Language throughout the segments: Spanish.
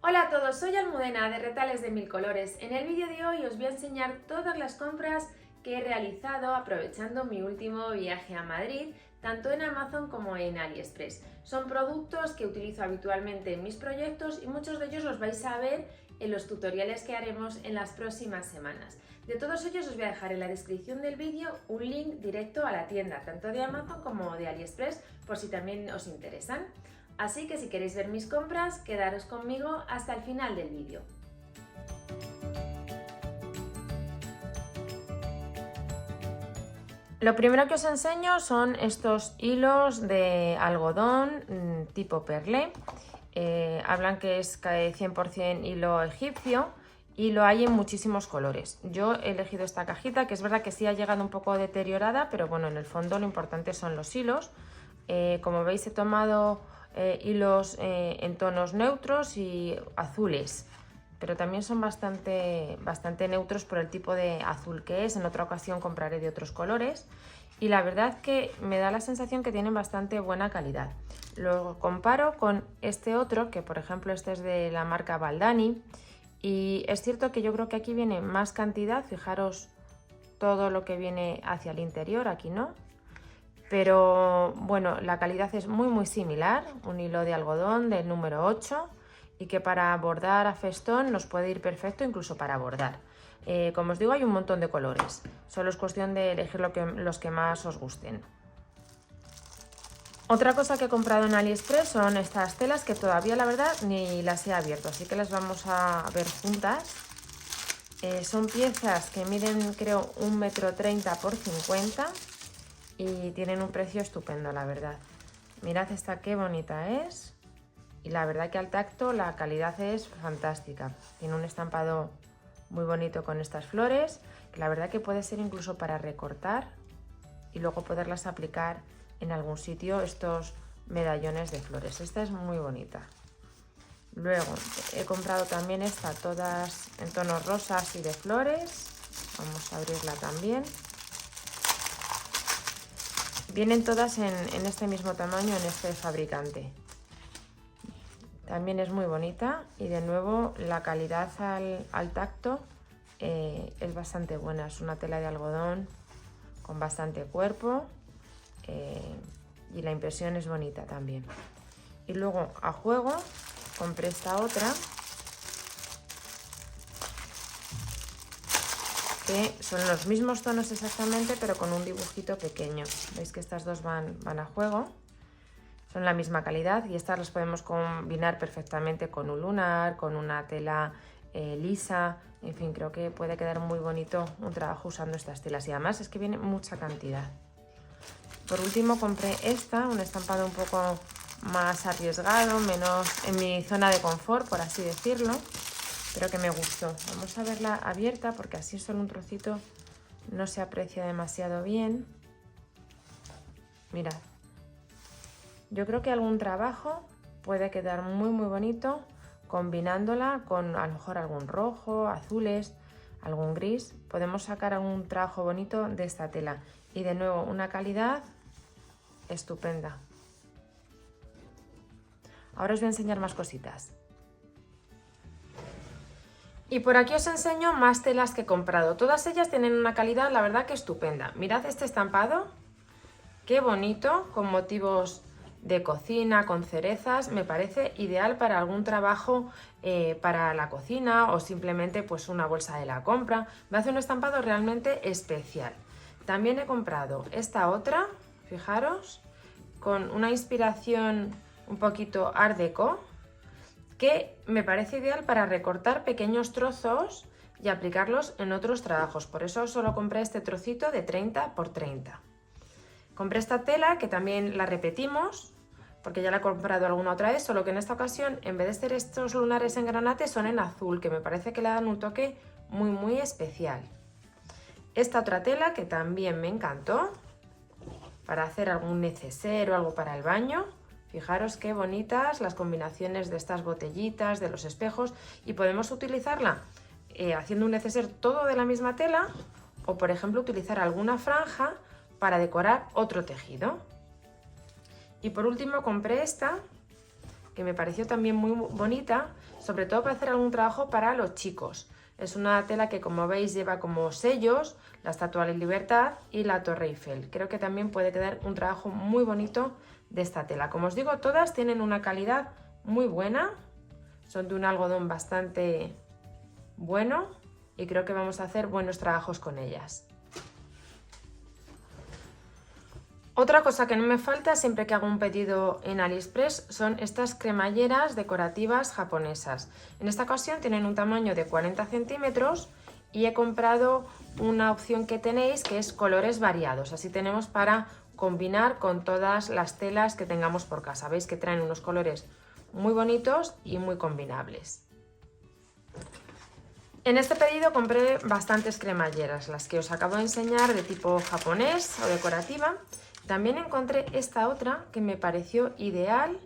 Hola a todos, soy Almudena de Retales de Mil Colores. En el vídeo de hoy os voy a enseñar todas las compras que he realizado aprovechando mi último viaje a Madrid, tanto en Amazon como en AliExpress. Son productos que utilizo habitualmente en mis proyectos y muchos de ellos los vais a ver en los tutoriales que haremos en las próximas semanas. De todos ellos os voy a dejar en la descripción del vídeo un link directo a la tienda, tanto de Amazon como de AliExpress, por si también os interesan. Así que si queréis ver mis compras, quedaros conmigo hasta el final del vídeo. Lo primero que os enseño son estos hilos de algodón tipo perlé. Hablan que es 100% hilo egipcio y lo hay en muchísimos colores. Yo he elegido esta cajita, que es verdad que sí ha llegado un poco deteriorada, pero bueno, en el fondo lo importante son los hilos. Como veis, he tomado hilos en tonos neutros y azules, pero también son bastante neutros por el tipo de azul que es. En otra ocasión compraré de otros colores y la verdad que me da la sensación que tienen bastante buena calidad. Lo comparo con este otro, que por ejemplo este es de la marca Baldani, y es cierto que yo creo que aquí viene más cantidad. Fijaros todo lo que viene hacia el interior, aquí no. Pero bueno, la calidad es muy similar, un hilo de algodón del número 8 y que para bordar a festón nos puede ir perfecto, incluso para bordar. Como os digo, hay un montón de colores, solo es cuestión de elegir los que más os gusten. Otra cosa que he comprado en AliExpress son estas telas que todavía la verdad ni las he abierto, así que las vamos a ver juntas. Son piezas que miden creo 1,30 m por 50 m. Y tienen un precio estupendo, la verdad. Mirad esta qué bonita es. Y la verdad que al tacto la calidad es fantástica. Tiene un estampado muy bonito con estas flores, que la verdad que puede ser incluso para recortar y luego poderlas aplicar en algún sitio, estos medallones de flores. Esta es muy bonita. Luego he comprado también esta, todas en tonos rosas y de flores. Vamos a abrirla también. Vienen todas en este mismo tamaño, en este fabricante. También es muy bonita y de nuevo la calidad al tacto es bastante buena. Es una tela de algodón con bastante cuerpo y la impresión es bonita también. Y luego a juego compré esta otra, que son los mismos tonos exactamente, pero con un dibujito pequeño. Veis que estas dos van a juego, son la misma calidad y estas las podemos combinar perfectamente con un lunar, con una tela lisa. En fin, creo que puede quedar muy bonito un trabajo usando estas telas y además es que viene mucha cantidad. Por último compré esta, un estampado un poco más arriesgado, menos en mi zona de confort, por así decirlo, pero que me gustó. Vamos a verla abierta porque así solo un trocito no se aprecia demasiado bien. Mirad, yo creo que algún trabajo puede quedar muy bonito combinándola con a lo mejor algún rojo, azules, algún gris. Podemos sacar algún trabajo bonito de esta tela y de nuevo una calidad estupenda. Ahora os voy a enseñar más cositas. Y por aquí os enseño más telas que he comprado. Todas ellas tienen una calidad, la verdad, que estupenda. Mirad este estampado, qué bonito, con motivos de cocina, con cerezas. Me parece ideal para algún trabajo para la cocina o simplemente pues una bolsa de la compra. Me hace un estampado realmente especial. También he comprado esta otra, fijaros, con una inspiración un poquito art déco, que me parece ideal para recortar pequeños trozos y aplicarlos en otros trabajos. Por eso solo compré este trocito de 30 por 30. Compré esta tela que también la repetimos porque ya la he comprado alguna otra vez, solo que en esta ocasión en vez de ser estos lunares en granate son en azul, que me parece que le dan un toque muy especial. Esta otra tela que también me encantó para hacer algún neceser o algo para el baño. Fijaros qué bonitas las combinaciones de estas botellitas, de los espejos, y podemos utilizarla haciendo un neceser todo de la misma tela o por ejemplo utilizar alguna franja para decorar otro tejido. Y por último compré esta, que me pareció también muy bonita, sobre todo para hacer algún trabajo para los chicos. Es una tela que, como veis, lleva como sellos, la Estatua de la Libertad y la Torre Eiffel. Creo que también puede quedar un trabajo muy bonito de esta tela. Como os digo, todas tienen una calidad muy buena, son de un algodón bastante bueno y creo que vamos a hacer buenos trabajos con ellas. Otra cosa que no me falta siempre que hago un pedido en AliExpress son estas cremalleras decorativas japonesas. En esta ocasión tienen un tamaño de 40 centímetros y he comprado una opción que tenéis que es colores variados. Así tenemos para combinar con todas las telas que tengamos por casa. Veis que traen unos colores muy bonitos y muy combinables. En este pedido compré bastantes cremalleras, las que os acabo de enseñar de tipo japonés o decorativa. También encontré esta otra que me pareció ideal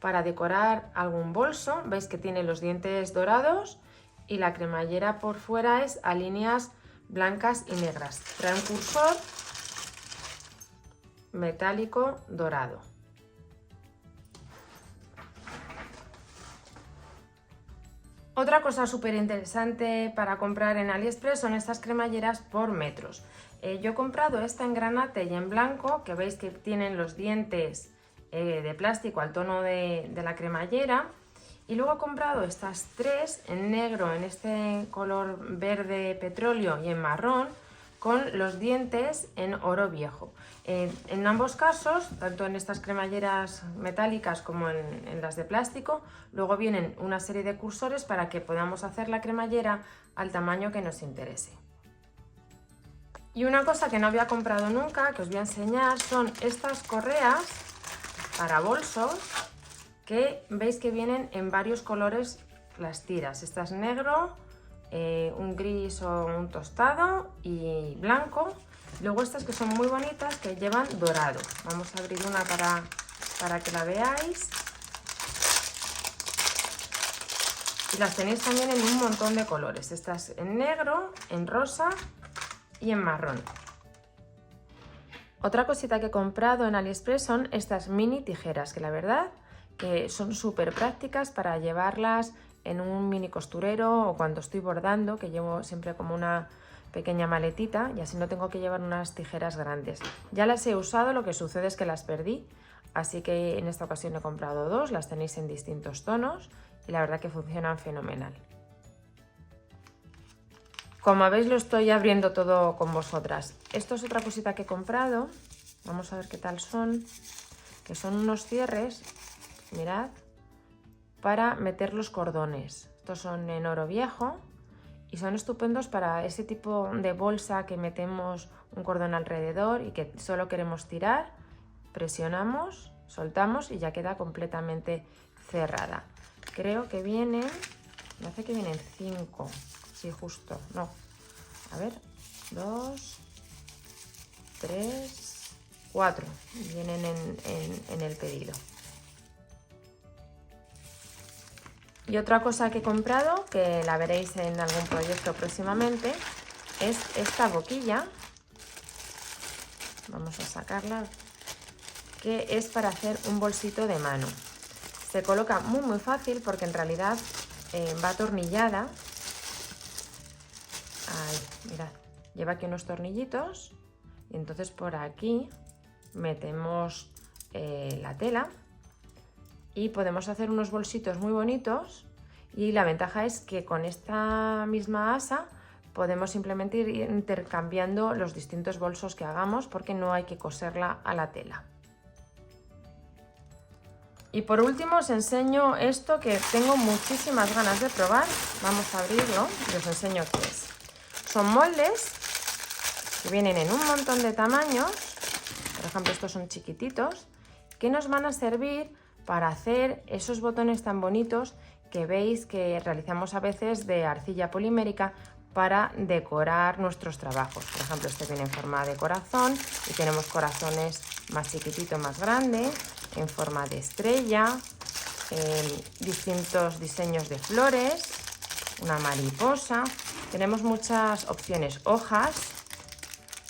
para decorar algún bolso. Veis que tiene los dientes dorados y la cremallera por fuera es a líneas blancas y negras. Trae un cursor metálico dorado. Otra cosa súper interesante para comprar en AliExpress son estas cremalleras por metros. Yo he comprado esta en granate y en blanco, que veis que tienen los dientes de plástico al tono de la cremallera. Y luego he comprado estas tres en negro, en este color verde petróleo y en marrón, con los dientes en oro viejo. En ambos casos, tanto en estas cremalleras metálicas como en las de plástico, luego vienen una serie de cursores para que podamos hacer la cremallera al tamaño que nos interese. Y una cosa que no había comprado nunca, que os voy a enseñar, son estas correas para bolsos, que veis que vienen en varios colores las tiras. Esta es negro, un gris o un tostado y blanco. Luego estas que son muy bonitas, que llevan dorado. Vamos a abrir una para que la veáis. Y las tenéis también en un montón de colores. Estas en negro, en rosa y en marrón. Otra cosita que he comprado en AliExpress son estas mini tijeras, que la verdad que son súper prácticas para llevarlas en un mini costurero o cuando estoy bordando, que llevo siempre como una pequeña maletita y así no tengo que llevar unas tijeras grandes. Ya las he usado, lo que sucede es que las perdí, así que en esta ocasión he comprado dos, las tenéis en distintos tonos y la verdad que funcionan fenomenal. Como veis, lo estoy abriendo todo con vosotras. Esto es otra cosita que he comprado. Vamos a ver qué tal son. Que son unos cierres, mirad, para meter los cordones. Estos son en oro viejo y son estupendos para ese tipo de bolsa que metemos un cordón alrededor y que solo queremos tirar. Presionamos, soltamos y ya queda completamente cerrada. Creo que vienen, me hace que vienen 5. Sí, justo, no. A ver, 2, 3, 4. Vienen en el pedido. Y otra cosa que he comprado, que la veréis en algún proyecto próximamente, es esta boquilla. Vamos a sacarla, que es para hacer un bolsito de mano. Se coloca muy fácil porque en realidad va atornillada. Ahí, mirad, lleva aquí unos tornillitos y entonces por aquí metemos la tela y podemos hacer unos bolsitos muy bonitos. Y la ventaja es que con esta misma asa podemos simplemente ir intercambiando los distintos bolsos que hagamos porque no hay que coserla a la tela. Y por último os enseño esto que tengo muchísimas ganas de probar. Vamos a abrirlo y os enseño qué es. Son moldes que vienen en un montón de tamaños, por ejemplo estos son chiquititos, que nos van a servir para hacer esos botones tan bonitos que veis que realizamos a veces de arcilla polimérica para decorar nuestros trabajos. Por ejemplo, este viene en forma de corazón y tenemos corazones más chiquititos, más grandes, en forma de estrella, distintos diseños de flores, una mariposa. Tenemos muchas opciones, hojas,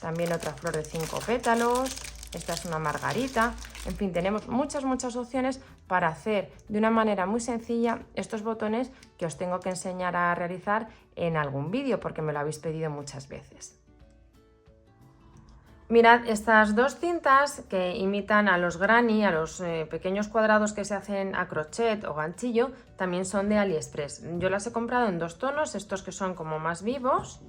también otra flor de 5 pétalos, esta es una margarita, en fin, tenemos muchas opciones para hacer de una manera muy sencilla estos botones que os tengo que enseñar a realizar en algún vídeo porque me lo habéis pedido muchas veces. Mirad, estas dos cintas que imitan a los granny, a los pequeños cuadrados que se hacen a crochet o ganchillo, también son de AliExpress. Yo las he comprado en dos tonos, estos que son como más vivos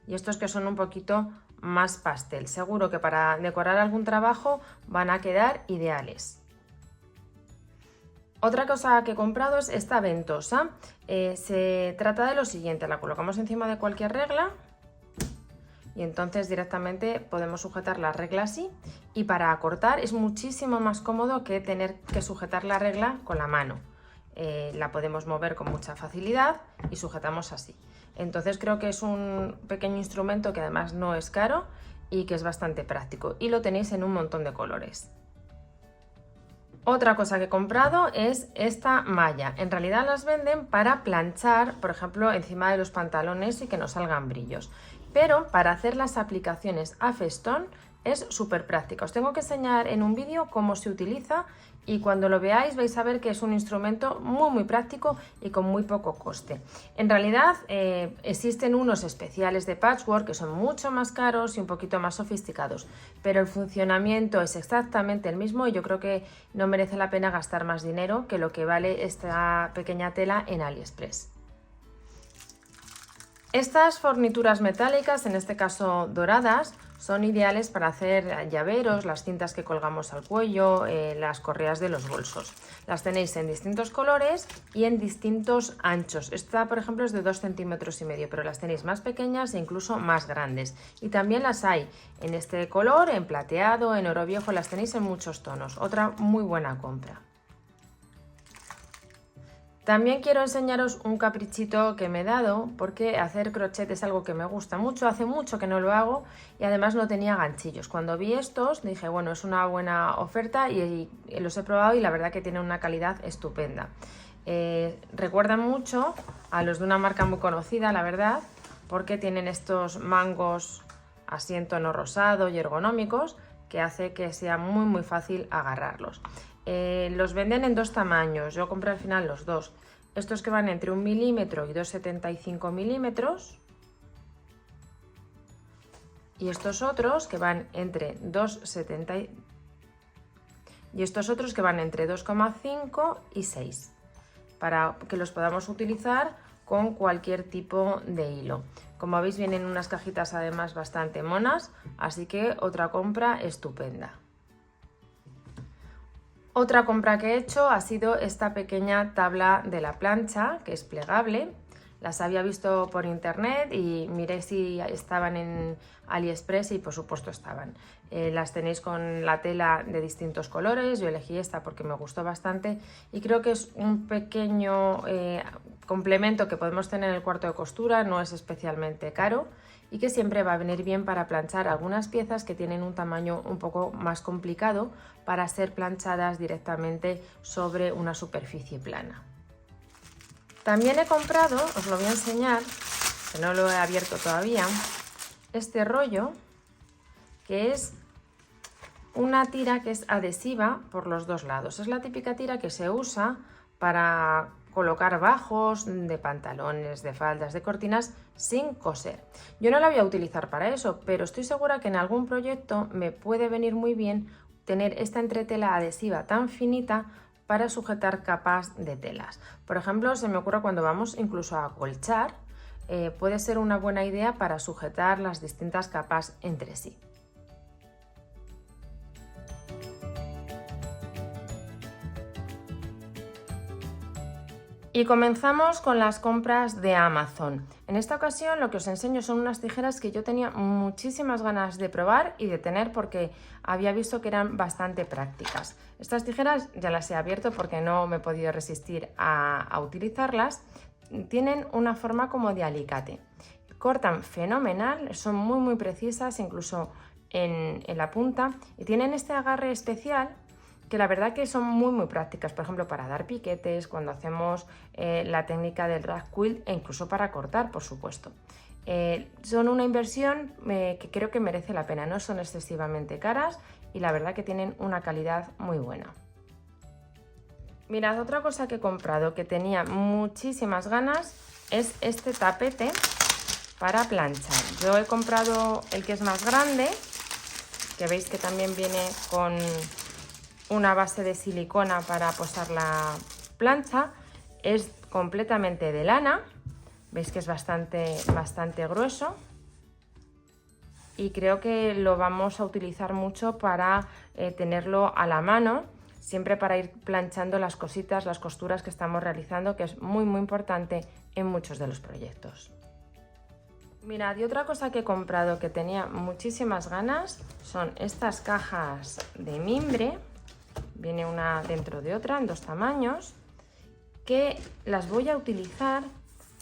y estos que son un poquito más pastel. Seguro que para decorar algún trabajo van a quedar ideales. Otra cosa que he comprado es esta ventosa. Se trata de lo siguiente, la colocamos encima de cualquier regla y entonces directamente podemos sujetar la regla así, y para cortar es muchísimo más cómodo que tener que sujetar la regla con la mano. La podemos mover con mucha facilidad y sujetamos así. Entonces creo que es un pequeño instrumento que además no es caro y que es bastante práctico, y lo tenéis en un montón de colores. Otra cosa que he comprado es esta malla. En realidad las venden para planchar, por ejemplo, encima de los pantalones y que no salgan brillos. Pero para hacer las aplicaciones a festón es súper práctica. Os tengo que enseñar en un vídeo cómo se utiliza y cuando lo veáis vais a ver que es un instrumento muy práctico y con muy poco coste. En realidad existen unos especiales de patchwork que son mucho más caros y un poquito más sofisticados, pero el funcionamiento es exactamente el mismo y yo creo que no merece la pena gastar más dinero que lo que vale esta pequeña tela en AliExpress. Estas fornituras metálicas, en este caso doradas, son ideales para hacer llaveros, las cintas que colgamos al cuello, las correas de los bolsos. Las tenéis en distintos colores y en distintos anchos. Esta, por ejemplo, es de 2,5 centímetros, pero las tenéis más pequeñas e incluso más grandes. Y también las hay en este color, en plateado, en oro viejo, las tenéis en muchos tonos. Otra muy buena compra. También quiero enseñaros un caprichito que me he dado, porque hacer crochet es algo que me gusta mucho, hace mucho que no lo hago y además no tenía ganchillos. Cuando vi estos dije, bueno, es una buena oferta y los he probado y la verdad que tienen una calidad estupenda. Recuerdan mucho a los de una marca muy conocida, la verdad, porque tienen estos mangos así en tono rosado y ergonómicos que hace que sea muy fácil agarrarlos. Los venden en dos tamaños, yo compré al final los dos. Estos que van entre 1 milímetro y 2,75 milímetros. Y estos otros que van entre 2,70 y estos otros que van entre 2,5 y 6. Para que los podamos utilizar con cualquier tipo de hilo. Como veis vienen unas cajitas además bastante monas, así que otra compra estupenda. Otra compra que he hecho ha sido esta pequeña tabla de la plancha, que es plegable. Las había visto por internet y miré si estaban en AliExpress y por supuesto estaban. Las tenéis con la tela de distintos colores, yo elegí esta porque me gustó bastante y creo que es un pequeño complemento que podemos tener en el cuarto de costura, no es especialmente caro y que siempre va a venir bien para planchar algunas piezas que tienen un tamaño un poco más complicado para ser planchadas directamente sobre una superficie plana. También he comprado, os lo voy a enseñar, que no lo he abierto todavía, este rollo que es una tira que es adhesiva por los dos lados. Es la típica tira que se usa para colocar bajos de pantalones, de faldas, de cortinas sin coser. Yo no la voy a utilizar para eso, pero estoy segura que en algún proyecto me puede venir muy bien tener esta entretela adhesiva tan finita para sujetar capas de telas. Por ejemplo, se me ocurre cuando vamos incluso a acolchar, puede ser una buena idea para sujetar las distintas capas entre sí. Y comenzamos con las compras de Amazon. En esta ocasión lo que os enseño son unas tijeras que yo tenía muchísimas ganas de probar y de tener porque había visto que eran bastante prácticas. Estas tijeras ya las he abierto porque no me he podido resistir a utilizarlas. Tienen una forma como de alicate. Cortan fenomenal, son muy precisas incluso en la punta y tienen este agarre especial que la verdad que son muy prácticas, por ejemplo para dar piquetes, cuando hacemos la técnica del rag quilt e incluso para cortar, por supuesto. Son una inversión que creo que merece la pena, no son excesivamente caras y la verdad que tienen una calidad muy buena. Mirad, otra cosa que he comprado que tenía muchísimas ganas es este tapete para planchar. Yo he comprado el que es más grande, que veis que también viene con una base de silicona para posar la plancha. Es completamente de lana, veis que es bastante grueso y creo que lo vamos a utilizar mucho para tenerlo a la mano, siempre para ir planchando las cositas, las costuras que estamos realizando, que es muy importante en muchos de los proyectos. Mirad, y otra cosa que he comprado que tenía muchísimas ganas son estas cajas de mimbre. Viene una dentro de otra en 2 tamaños, que las voy a utilizar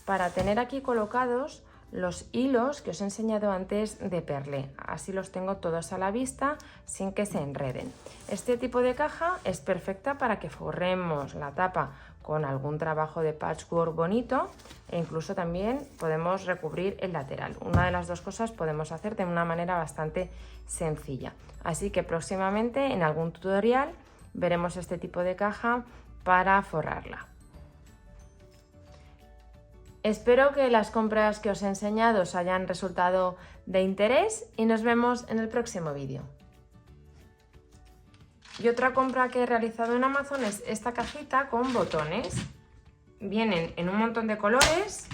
para tener aquí colocados los hilos que os he enseñado antes de perlé. Así los tengo todos a la vista sin que se enreden. Este tipo de caja es perfecta para que forremos la tapa con algún trabajo de patchwork bonito e incluso también podemos recubrir el lateral. Una de las dos cosas podemos hacer de una manera bastante sencilla. Así que próximamente en algún tutorial veremos este tipo de caja para forrarla. Espero que las compras que os he enseñado os hayan resultado de interés y nos vemos en el próximo vídeo. Y otra compra que he realizado en Amazon es esta cajita con botones. Vienen en un montón de colores,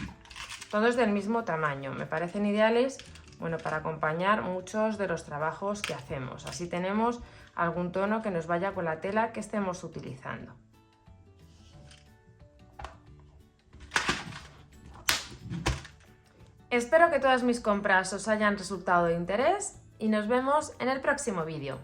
todos del mismo tamaño. Me parecen ideales, bueno, para acompañar muchos de los trabajos que hacemos. Así tenemos algún tono que nos vaya con la tela que estemos utilizando. Espero que todas mis compras os hayan resultado de interés y nos vemos en el próximo vídeo.